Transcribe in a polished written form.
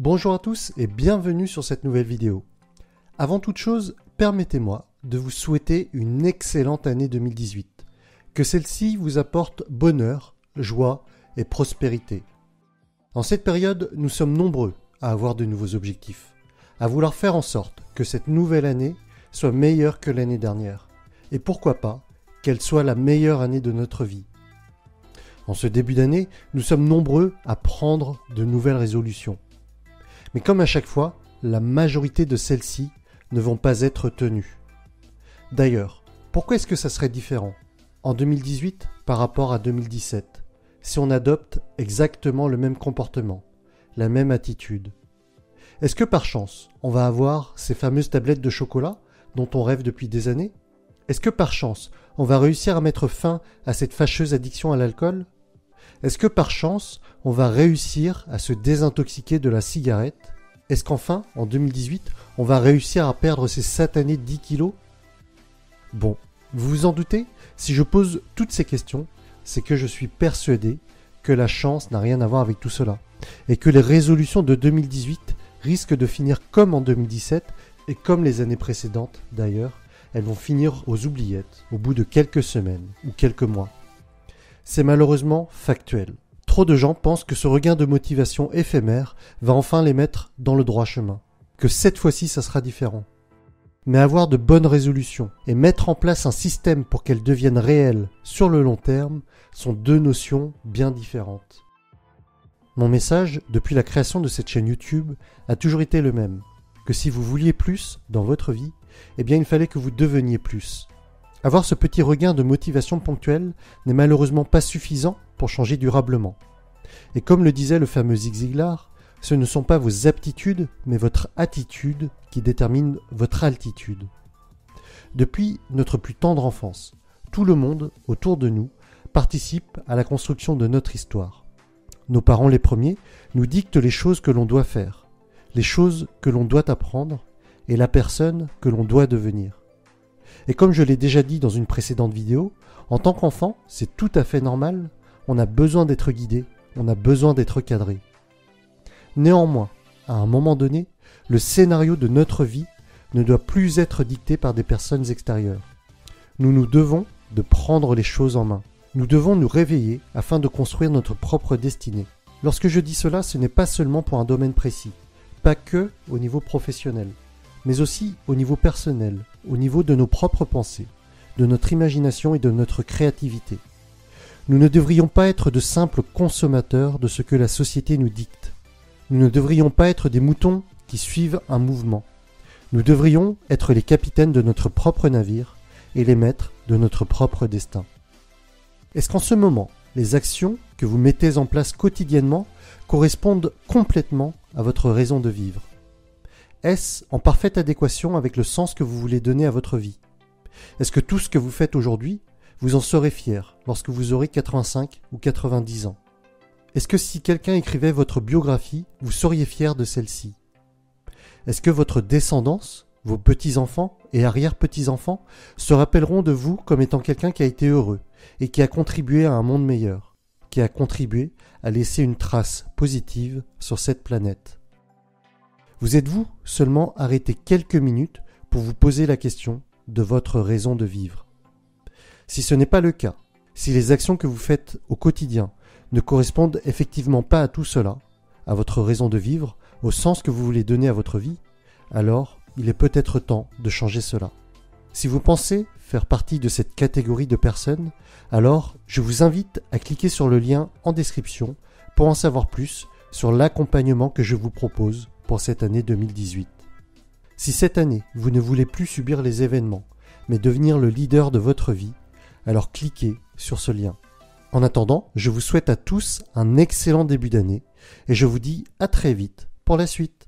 Bonjour à tous et bienvenue sur cette nouvelle vidéo. Avant toute chose, permettez-moi de vous souhaiter une excellente année 2018. Que celle-ci vous apporte bonheur, joie et prospérité. En cette période, nous sommes nombreux à avoir de nouveaux objectifs, à vouloir faire en sorte que cette nouvelle année soit meilleure que l'année dernière. Et pourquoi pas, qu'elle soit la meilleure année de notre vie. En ce début d'année, nous sommes nombreux à prendre de nouvelles résolutions. Mais comme à chaque fois, la majorité de celles-ci ne vont pas être tenues. D'ailleurs, pourquoi est-ce que ça serait différent en 2018 par rapport à 2017 si on adopte exactement le même comportement, la même attitude? Est-ce que par chance, on va avoir ces fameuses tablettes de chocolat dont on rêve depuis des années? Est-ce que par chance, on va réussir à mettre fin à cette fâcheuse addiction à l'alcool? Est-ce que par chance, on va réussir à se désintoxiquer de la cigarette? Est-ce qu'enfin, en 2018, on va réussir à perdre ces satanés 10 kilos? Bon, vous vous en doutez, si je pose toutes ces questions, c'est que je suis persuadé que la chance n'a rien à voir avec tout cela, et que les résolutions de 2018 risquent de finir comme en 2017, et comme les années précédentes d'ailleurs, elles vont finir aux oubliettes au bout de quelques semaines ou quelques mois. C'est malheureusement factuel. Trop de gens pensent que ce regain de motivation éphémère va enfin les mettre dans le droit chemin, que cette fois-ci ça sera différent. Mais avoir de bonnes résolutions et mettre en place un système pour qu'elles deviennent réelles sur le long terme sont deux notions bien différentes. Mon message, depuis la création de cette chaîne YouTube, a toujours été le même, que si vous vouliez plus dans votre vie, eh bien il fallait que vous deveniez plus. Avoir ce petit regain de motivation ponctuelle n'est malheureusement pas suffisant pour changer durablement. Et comme le disait le fameux Zig Ziglar, ce ne sont pas vos aptitudes, mais votre attitude qui détermine votre altitude. Depuis notre plus tendre enfance, tout le monde autour de nous participe à la construction de notre histoire. Nos parents les premiers nous dictent les choses que l'on doit faire, les choses que l'on doit apprendre et la personne que l'on doit devenir. Et comme je l'ai déjà dit dans une précédente vidéo, en tant qu'enfant, c'est tout à fait normal, on a besoin d'être guidé, on a besoin d'être cadré. Néanmoins, à un moment donné, le scénario de notre vie ne doit plus être dicté par des personnes extérieures. Nous nous devons de prendre les choses en main. Nous devons nous réveiller afin de construire notre propre destinée. Lorsque je dis cela, ce n'est pas seulement pour un domaine précis, pas que au niveau professionnel, mais aussi au niveau personnel, au niveau de nos propres pensées, de notre imagination et de notre créativité. Nous ne devrions pas être de simples consommateurs de ce que la société nous dicte. Nous ne devrions pas être des moutons qui suivent un mouvement. Nous devrions être les capitaines de notre propre navire et les maîtres de notre propre destin. Est-ce qu'en ce moment, les actions que vous mettez en place quotidiennement correspondent complètement à votre raison de vivre? Est-ce en parfaite adéquation avec le sens que vous voulez donner à votre vie? Est-ce que tout ce que vous faites aujourd'hui, vous en serez fier lorsque vous aurez 85 ou 90 ans? Est-ce que si quelqu'un écrivait votre biographie, vous seriez fier de celle-ci? Est-ce que votre descendance, vos petits-enfants et arrière-petits-enfants, se rappelleront de vous comme étant quelqu'un qui a été heureux et qui a contribué à un monde meilleur, qui a contribué à laisser une trace positive sur cette planète? Vous êtes-vous seulement arrêté quelques minutes pour vous poser la question de votre raison de vivre? Si ce n'est pas le cas, si les actions que vous faites au quotidien ne correspondent effectivement pas à tout cela, à votre raison de vivre, au sens que vous voulez donner à votre vie, alors il est peut-être temps de changer cela. Si vous pensez faire partie de cette catégorie de personnes, alors je vous invite à cliquer sur le lien en description pour en savoir plus sur l'accompagnement que je vous propose pour cette année 2018. Si cette année, vous ne voulez plus subir les événements, mais devenir le leader de votre vie, alors cliquez sur ce lien. En attendant, je vous souhaite à tous un excellent début d'année et je vous dis à très vite pour la suite.